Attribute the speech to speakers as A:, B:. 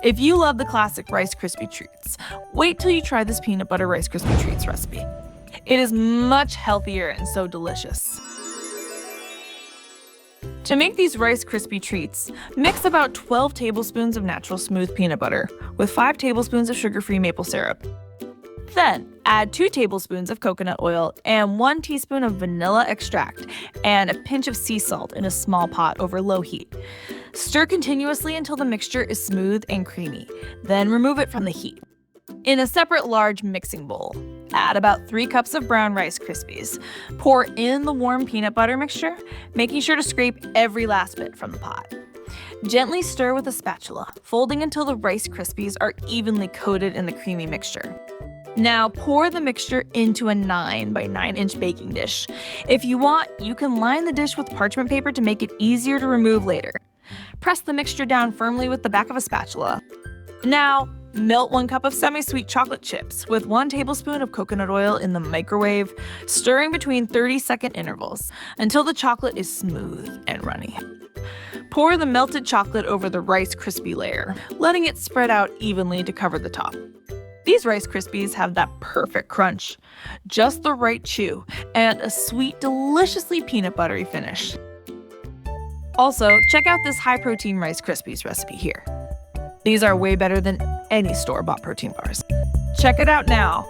A: If you love the classic Rice Krispie Treats, wait till you try this peanut butter Rice Krispie Treats recipe. It is much healthier and so delicious. To make these Rice Krispie Treats, mix about 12 tablespoons of natural smooth peanut butter with 5 tablespoons of sugar-free maple syrup. Then, add 2 tablespoons of coconut oil and 1 teaspoon of vanilla extract and a pinch of sea salt in a small pot over low heat. Stir continuously until the mixture is smooth and creamy, then remove it from the heat. In a separate large mixing bowl, add about 3 cups of brown Rice Krispies. Pour in the warm peanut butter mixture, making sure to scrape every last bit from the pot. Gently stir with a spatula, folding until the Rice Krispies are evenly coated in the creamy mixture. Now pour the mixture into a 9 by 9 inch baking dish. If you want, you can line the dish with parchment paper to make it easier to remove later. Press the mixture down firmly with the back of a spatula. Now, melt 1 cup of semi-sweet chocolate chips with 1 tablespoon of coconut oil in the microwave, stirring between 30-second intervals until the chocolate is smooth and runny. Pour the melted chocolate over the Rice Krispie layer, letting it spread out evenly to cover the top. These Rice Krispies have that perfect crunch, just the right chew, and a sweet, deliciously peanut buttery finish. Also, check out this high-protein Rice Krispies recipe here. These are way better than any store-bought protein bars. Check it out now.